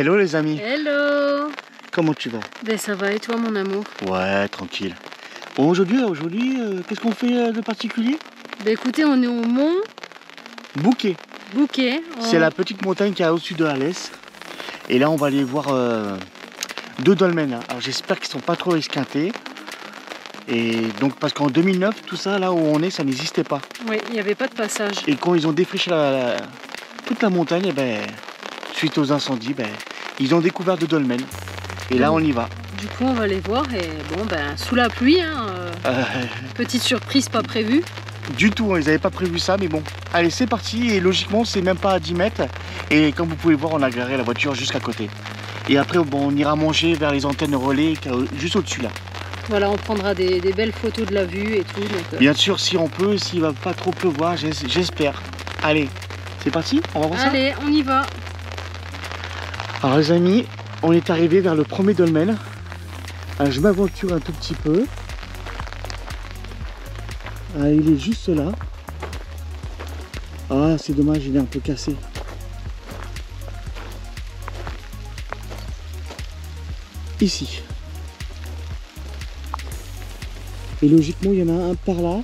Hello les amis. Hello. Comment tu vas? Ben ça va et toi mon amour? Ouais, tranquille. Bon, aujourd'hui, qu'est-ce qu'on fait de particulier? Ben écoutez, on est au mont Bouquet. Bouquet. C'est la petite montagne qui est au-dessus de Alès. Et là, on va aller voir deux dolmens. Alors j'espère qu'ils sont pas trop esquintés. Et donc, parce qu'en 2009, tout ça, là où on est, ça n'existait pas. Oui, il n'y avait pas de passage. Et quand ils ont défriché toute la montagne, et ben, suite aux incendies, ben, ils ont découvert deux dolmens. Et là, on y va. Du coup, on va les voir et bon, ben, sous la pluie, hein, petite surprise pas prévue. Du tout, ils n'avaient pas prévu ça, mais bon. Allez, c'est parti. Et logiquement, c'est même pas à 10 mètres. Et comme vous pouvez voir, on a garé la voiture jusqu'à côté. Et après, bon, on ira manger vers les antennes relais, juste au-dessus là. Voilà, on prendra des belles photos de la vue et tout. Donc, Bien sûr, si on peut, s'il va pas trop pleuvoir, j'espère. Allez, c'est parti, on va voir ça. Allez, on y va. Alors les amis, on est arrivé vers le premier dolmen. Alors, je m'aventure un tout petit peu. Ah, il est juste là. Ah, c'est dommage, il est un peu cassé. Ici. Et logiquement, il y en a un par là,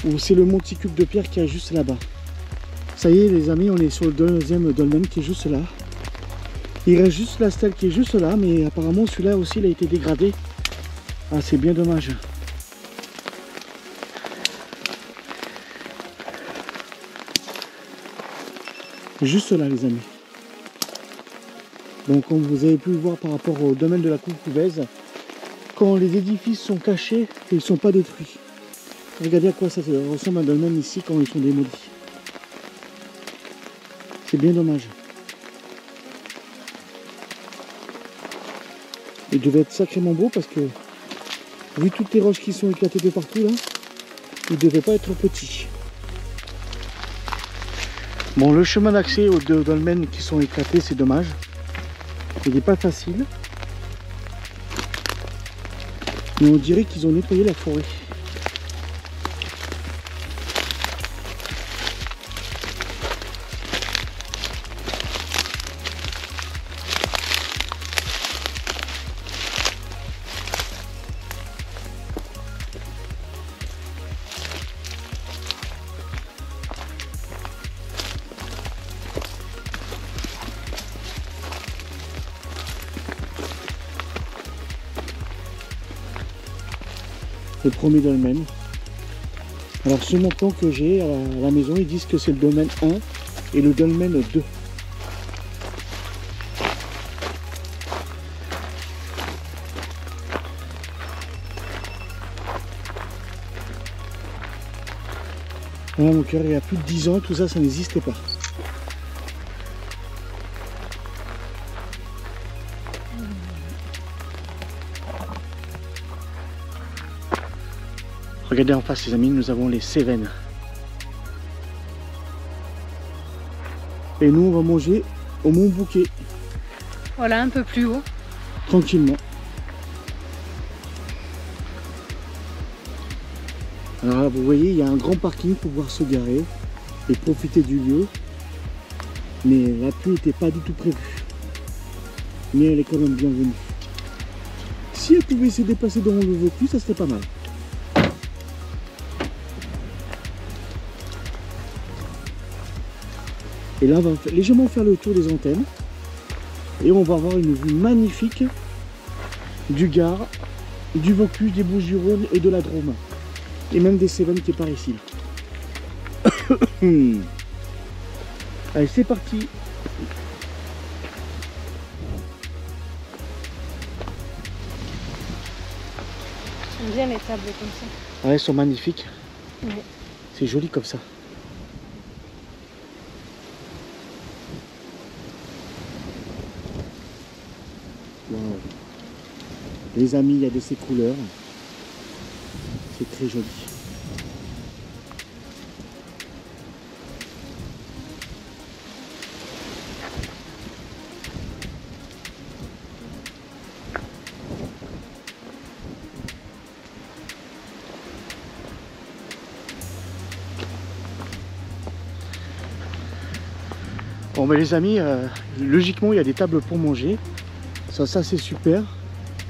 où c'est le monticule de pierre qui est juste là-bas. Ça y est les amis, on est sur le deuxième dolmen qui est juste là. Il reste juste la stèle qui est juste là, mais apparemment celui-là aussi il a été dégradé. Ah, c'est bien dommage. Juste là les amis. Donc comme vous avez pu le voir par rapport au domaine de la Courcouvaise, quand les édifices sont cachés, ils ne sont pas détruits. Regardez à quoi ça ressemble un dolmen ici quand ils sont démolis. C'est bien dommage. Il devait être sacrément beau parce que, vu toutes les roches qui sont éclatées de partout là, il ne devait pas être petit. Bon, le chemin d'accès aux deux dolmens qui sont éclatés, c'est dommage. Il n'est pas facile. Mais on dirait qu'ils ont nettoyé la forêt. Le premier dolmen. Alors sur mon plan que j'ai à la maison, ils disent que c'est le dolmen 1 et le dolmen 2. Voilà mon cœur, il y a plus de 10 ans, tout ça, ça n'existait pas. Regardez en face les amis, nous avons les Cévennes. Et nous on va manger au Mont Bouquet. Voilà, un peu plus haut. Tranquillement. Alors là, vous voyez, il y a un grand parking pour pouvoir se garer et profiter du lieu. Mais la pluie n'était pas du tout prévue. Mais elle est quand même bienvenue. Si elle pouvait se déplacer dans le Vaucluse, ça serait pas mal. Et là, on va légèrement faire le tour des antennes. Et on va avoir une vue magnifique du Gard, du Vaucluse, des Bouches-du-Rhône et de la Drôme. Et même des Cévennes qui est par ici. Allez, c'est parti. J'aime bien les tables comme ça. Ah, elles sont magnifiques. Oui. C'est joli comme ça. Wow. Les amis, il y a de ces couleurs. C'est très joli. Bon mais les amis, logiquement il y a des tables pour manger. Ça c'est super.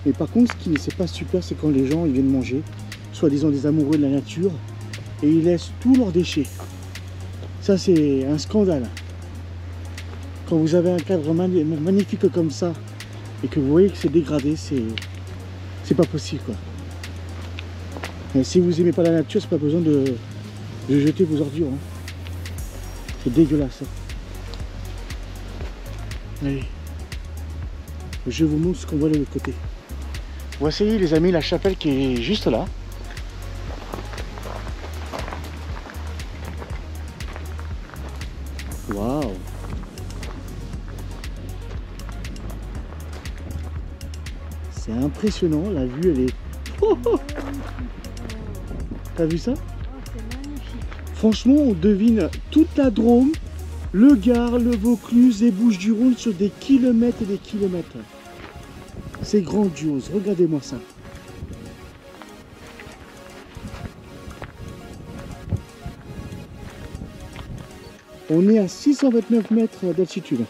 Mais par contre ce qui n'est pas super, c'est quand les gens ils viennent manger, soi-disant des amoureux de la nature, et ils laissent tous leurs déchets. Ça c'est un scandale. Quand vous avez un cadre magnifique comme ça, et que vous voyez que c'est dégradé, c'est pas possible quoi. Et si vous aimez pas la nature, c'est pas besoin de jeter vos ordures. Hein. C'est dégueulasse. Hein. Allez, je vous montre ce qu'on voit de l'autre côté. Voici les amis la chapelle qui est juste là. Waouh! C'est impressionnant, la vue elle est... Oh, oh. T'as vu ça? C'est magnifique. Franchement on devine toute la Drôme, le Gard, le Vaucluse, les Bouches-du-Rhône sur des kilomètres et des kilomètres. C'est grandiose, regardez-moi ça. On est à 629 mètres d'altitude.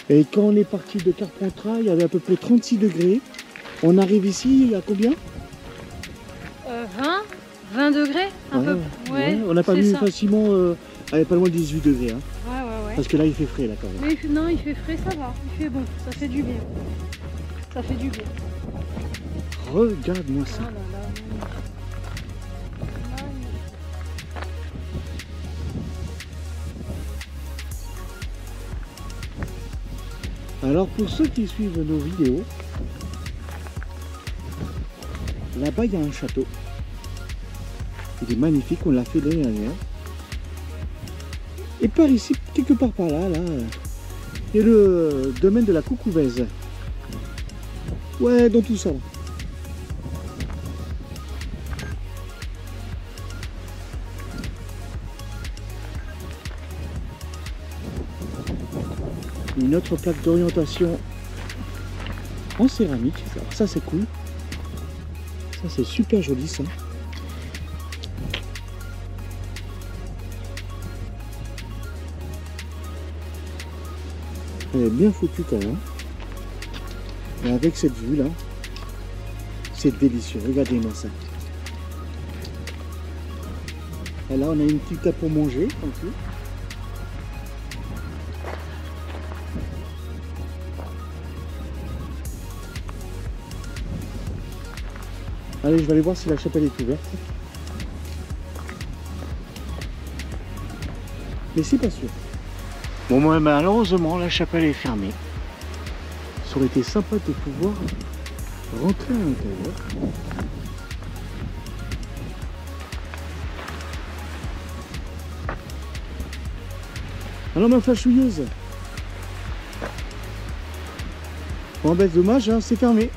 Et quand on est parti de Carpentras, il y avait à peu près 36 degrés. On arrive ici, il y a combien? 20 degrés un peu. Ouais, on n'a pas vu facilement, pas loin de 18 degrés. Hein. Ouais. Parce que là il fait frais là quand même. Mais non, il fait frais, ça va. Il fait bon, ça fait du bien. Ça fait du bien. Regarde-moi ça. Ah là là. Alors pour ceux qui suivent nos vidéos, là-bas il y a un château. Il est magnifique, on l'a fait l'année dernière. Et par ici, quelque part par là, il y a le domaine de la Coucouvaise. Ouais, dans tout ça. Là. Une autre plaque d'orientation en céramique. Alors ça c'est cool. Ça c'est super joli ça. Elle est bien foutue quand même. Et avec cette vue là, c'est délicieux. Regardez-moi ça. Et là on a une petite table pour manger. Tranquille. Allez, je vais aller voir si la chapelle est ouverte. Mais c'est pas sûr. Bon, moi, malheureusement, la chapelle est fermée. Ça aurait été sympa de pouvoir rentrer à l'intérieur. Alors, ma fâchouilleuse. Bon, ben, dommage, hein, c'est fermé.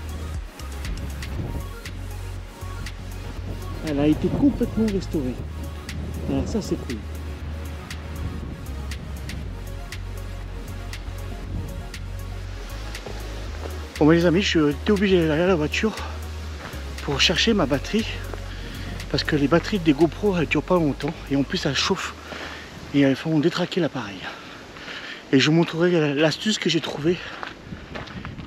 Elle a été complètement restaurée. Alors ça c'est cool. Bon les amis, je suis obligé d'aller à la voiture pour chercher ma batterie. Parce que les batteries des GoPro elles durent pas longtemps. Et en plus elles chauffent. Et elles font détraquer l'appareil. Et je vous montrerai l'astuce que j'ai trouvée.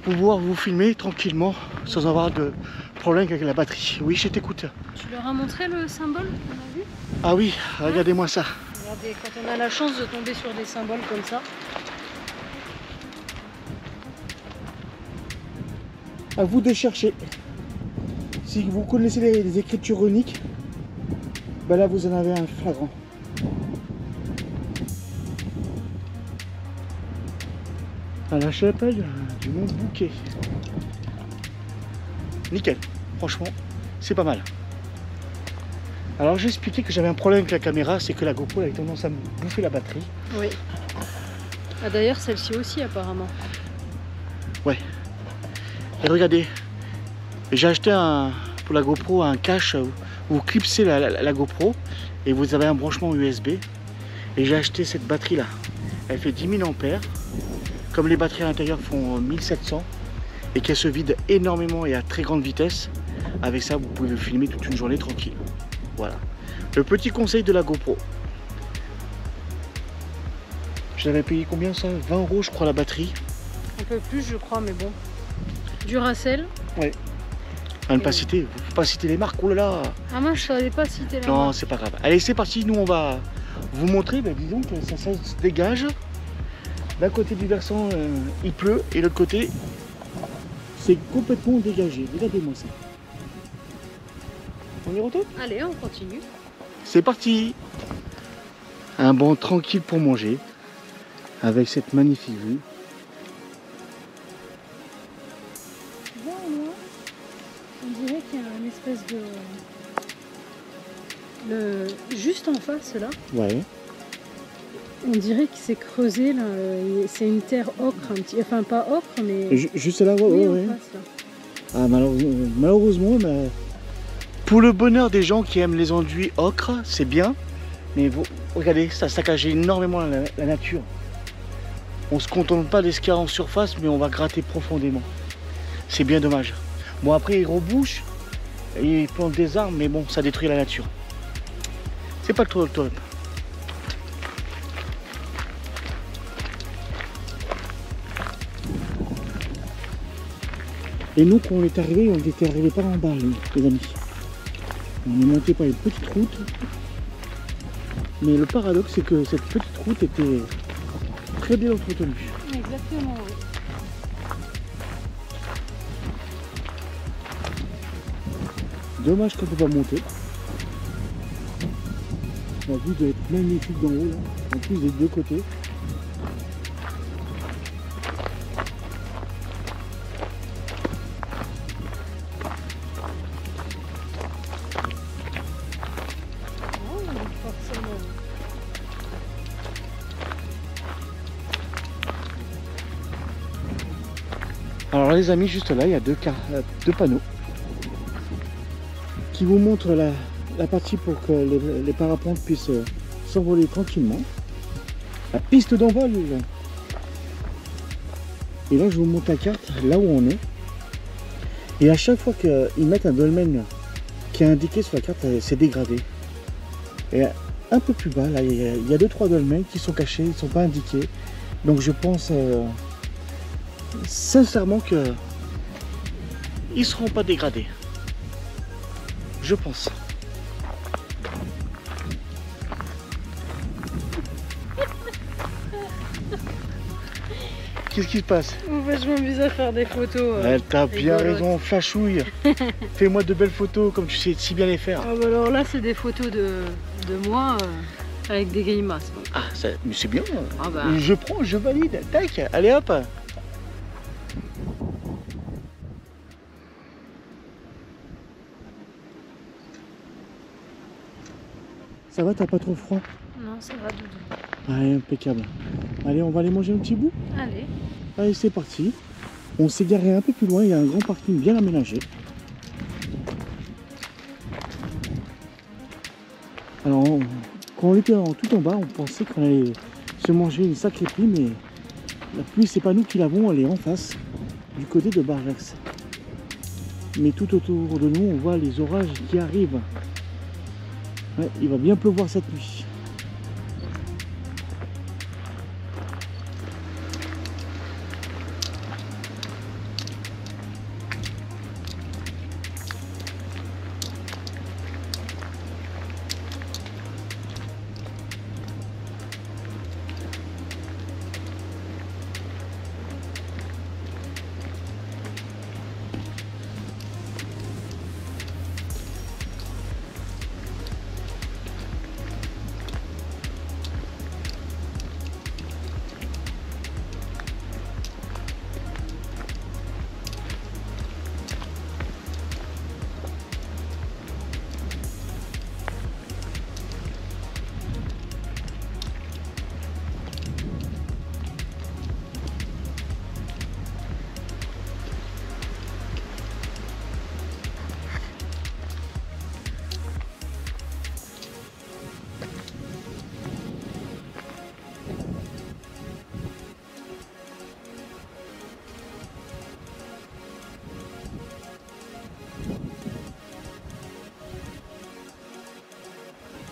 Pour pouvoir vous filmer tranquillement sans avoir de problème avec la batterie. Oui, je t'écoute. Tu leur as montré le symbole qu'on a vu? Ah oui, regardez-moi ça. Regardez, quand on a la chance de tomber sur des symboles comme ça. À vous de chercher. Si vous connaissez les écritures runiques, ben là vous en avez un flagrant. À la chapelle du Mont Bouquet. Nickel, franchement, c'est pas mal. Alors j'ai expliqué que j'avais un problème avec la caméra, c'est que la GoPro avait tendance à me bouffer la batterie. Oui. Ah, d'ailleurs celle-ci aussi apparemment. Ouais. Et regardez, j'ai acheté pour la GoPro un cache où vous clipsez la GoPro et vous avez un branchement USB. Et j'ai acheté cette batterie là. Elle fait 10 000 ampères. Comme les batteries à l'intérieur font 1700 et qu'elles se vident énormément et à très grande vitesse, avec ça vous pouvez filmer toute une journée tranquille. Voilà. Le petit conseil de la GoPro. Je l'avais payé combien ça? 20 € je crois la batterie. Un peu plus je crois, mais bon. Duracell. Ouais. À ne pas citer, faut pas citer les marques, oh là là. Ah moi je savais pas citer la Non, marque. c'est pas grave. Allez, c'est parti, nous on va vous montrer, disons que ça se dégage. D'un côté du versant, il pleut, et de l'autre côté, c'est complètement dégagé. Regardez-moi ça. On y retourne? Allez, on continue. C'est parti. Un banc tranquille pour manger, avec cette magnifique vue. On dirait qu'il y a une espèce de... Juste en face là, Ouais. on dirait qu'il s'est creusé là. C'est une terre ocre, un petit... enfin pas ocre mais... Juste là, oui, ouais. en face, là. Ah, malheureusement, pour le bonheur des gens qui aiment les enduits ocre, c'est bien. Mais vous, regardez, ça saccage énormément la nature. On se contente pas de ce qu'il y a en surface, mais on va gratter profondément. C'est bien dommage. Bon, après, ils rebouchent, et ils plantent des arbres, mais bon, ça détruit la nature. C'est pas le top. Et nous, quand on est arrivé, on était arrivé par en bas, les amis. On est monté par une petite route. Mais le paradoxe, c'est que cette petite route était très bien entretenue. Exactement, oui. Dommage qu'on ne peut pas monter. La vue doit être magnifique d'en haut, là. En plus des deux côtés. Alors les amis, juste là, il y a deux panneaux qui vous montrent la partie pour que les parapentes puissent s'envoler tranquillement. La piste d'envol. Et là, je vous montre la carte, là où on est. Et à chaque fois qu'ils mettent un dolmen qui est indiqué sur la carte, c'est dégradé. Et un peu plus bas, là, il y a 2-3 dolmens qui sont cachés, ils ne sont pas indiqués. Donc je pense sincèrement que ils seront pas dégradés. Je pense. Qu'est-ce qui se passe? Je m'amuse à faire des photos. T'as bien raison, flashouille. Fais-moi de belles photos comme tu sais si bien les faire. Ah bah alors là, c'est des photos de moi avec des grimaces. Donc. Ah, mais c'est bien. Ah bah. Je prends, je valide. Tac, allez hop. Ça va, t'as pas trop froid? Non, ça va, doudou. Allez, impeccable. Allez, on va aller manger un petit bout? Allez. Allez, c'est parti. On s'est garé un peu plus loin, il y a un grand parking bien aménagé. Alors, quand on était tout en bas, on pensait qu'on allait se manger une sacrée pluie, mais la pluie, c'est pas nous qui l'avons, elle est en face, du côté de Barjax. Mais tout autour de nous, on voit les orages qui arrivent. Ouais, il va bien pleuvoir cette nuit.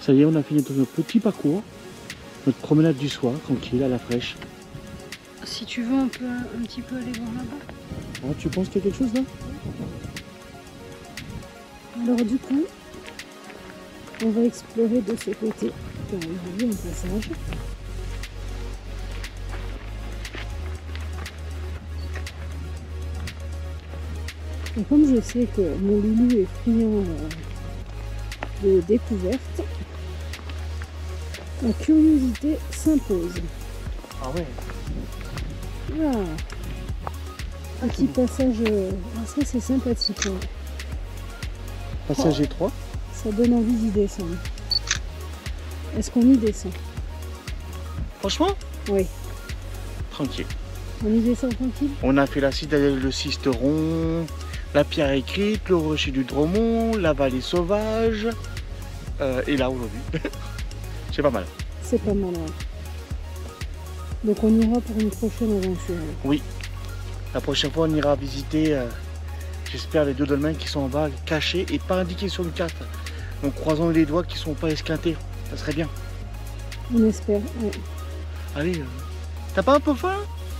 Ça y est, on a fini notre petit parcours. Notre promenade du soir, tranquille, à la fraîche. Si tu veux, on peut un petit peu aller voir là-bas. Ah, tu penses qu'il y a quelque chose là? Alors du coup, on va explorer de ce côté. On a vu un passage. Et comme je sais que mon loulou est friand de découverte, la curiosité s'impose. Ah ouais. Un petit passage, ça c'est sympathique. Ouais. Passage étroit. Ça donne envie d'y descendre. Est-ce qu'on y descend? Franchement? Oui. Tranquille. On y descend tranquille? On a fait la citadelle de Sisteron, la pierre écrite, le rocher du Dromont, la vallée sauvage. Et là aujourd'hui. C'est pas mal. C'est pas mal, ouais. Donc on ira pour une prochaine aventure. Oui. La prochaine fois, on ira visiter, j'espère, les deux dolmens qui sont en bas, cachés et pas indiqués sur une carte. Donc croisons les doigts qui sont pas esquintés. Ça serait bien. On espère, ouais. Allez, t'as pas un peu faim?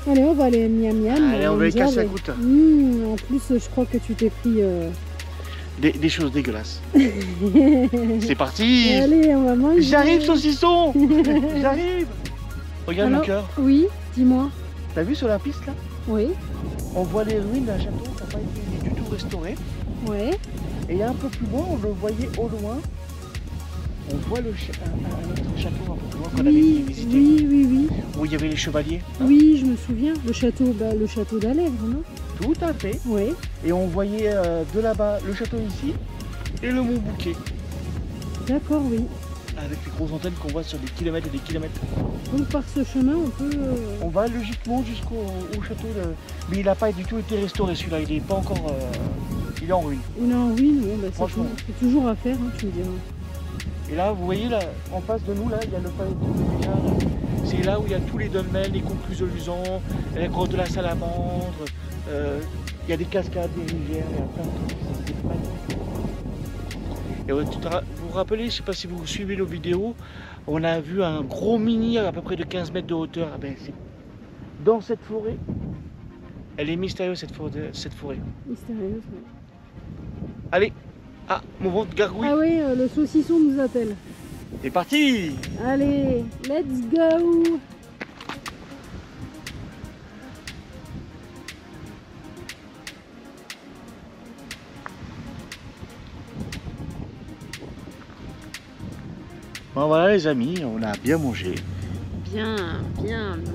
Allez, on va aller miam miam. Allez, on va les casser la croûte. En plus, je crois que tu t'es pris... Des choses dégueulasses. C'est parti. Allez, on va manger. J'arrive, saucisson. J'arrive. Regarde mon cœur. Oui, dis-moi. T'as vu sur la piste là? Oui. On voit les ruines d'un château qui n'a pas été du tout restauré. Ouais. Et un peu plus loin, on le voyait au loin. On voit un autre château un peu plus loin qu'on avait visité. Oui. Où il y avait les chevaliers. Oui, je me souviens. Le château d'Allègre, non? Tout à fait. Oui. Et on voyait de là-bas le château ici et le mont Bouquet. D'accord, oui. Avec les grosses antennes qu'on voit sur des kilomètres et des kilomètres. Donc par ce chemin, on peut... On va logiquement jusqu'au château. Mais il n'a pas du tout été restauré celui-là. Il n'est pas encore... Il est en ruine. Il est en ruine, bon, bah, franchement. C'est toujours à faire, hein, tu me diras. Et là, vous voyez, là, en face de nous, là, il y a le palais de Béjart. C'est là où il y a tous les dolmens, les concluses de Lusan, la grotte de la Salamandre. Il y a des cascades, des rivières, il y a plein de trucs. C'est magnifique. Et vous vous rappelez, je ne sais pas si vous suivez nos vidéos, on a vu un gros mini à peu près de 15 mètres de hauteur. Ah ben, c'est dans cette forêt. Elle est mystérieuse, cette forêt. Mystérieuse, oui. Allez. Ah, mon ventre gargouille. Ah oui, le saucisson nous appelle. C'est parti. Allez, let's go. Bon voilà les amis, on a bien mangé. Bien,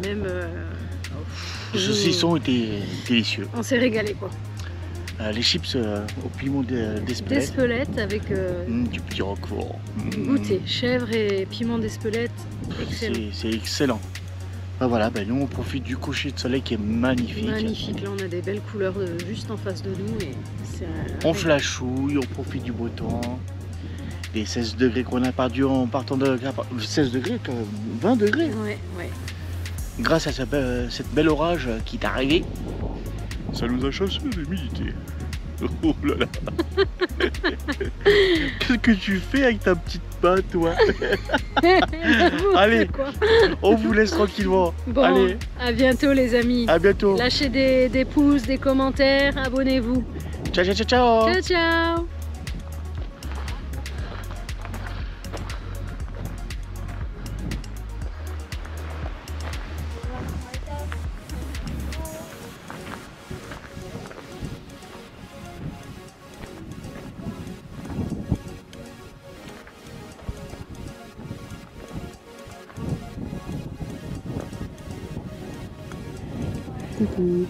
même... Le saucisson était délicieux. On s'est régalé quoi. Les chips au piment d'Espelette. D'Espelette avec du petit roquefort. Goûter, chèvre et piment d'Espelette, excellent. C'est excellent. Ben voilà, ben nous on profite du coucher de soleil qui est magnifique. Magnifique, là on a des belles couleurs juste en face de nous. Et on flashouille, on profite du beau temps. Les 16 degrés qu'on a perdu en partant de... 16 degrés, 20 degrés. Ouais. Grâce à cette belle orage qui est arrivé, ça nous a chassé l'humidité. Oh là là. Qu'est-ce que tu fais avec ta petite main, toi? Allez, on vous laisse tranquillement. Bon, allez. À bientôt les amis. À bientôt. Lâchez des pouces, des commentaires, abonnez-vous. Ciao, ciao, ciao, ciao. Ciao, ciao. Coucou.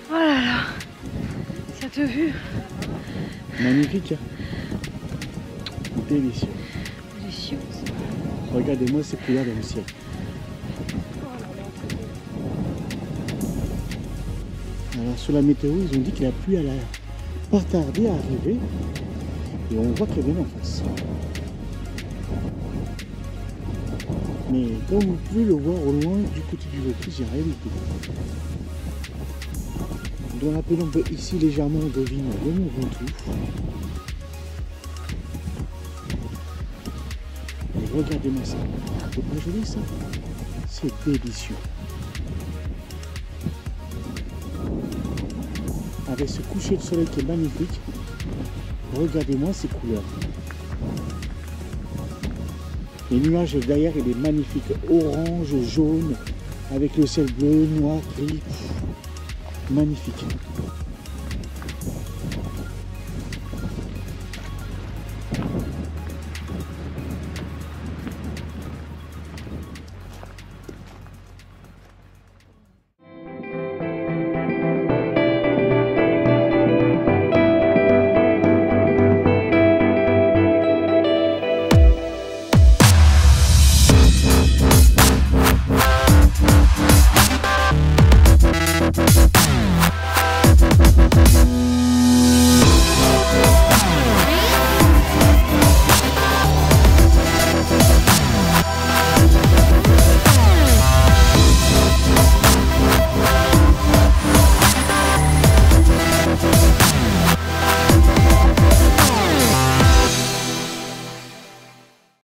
Oh là là, cette vue. Magnifique. Délicieux. Délicieux. Regardez-moi ces couleurs dans le ciel. Alors sur la météo, ils ont dit que la pluie allait pas tarder à arriver. Et on voit qu'elle vient en face. Mais comme vous pouvez le voir au loin, du côté du Vaucluse, il n'y a rien du tout. Dans la pénombre ici, légèrement, on devine le Mont Ventoux. Regardez-moi ça. C'est pas joli ça? C'est délicieux. Avec ce coucher de soleil qui est magnifique, regardez-moi ces couleurs. Les nuages derrière, il est magnifique. Orange, jaune, avec le ciel bleu, noir, gris. Magnifique.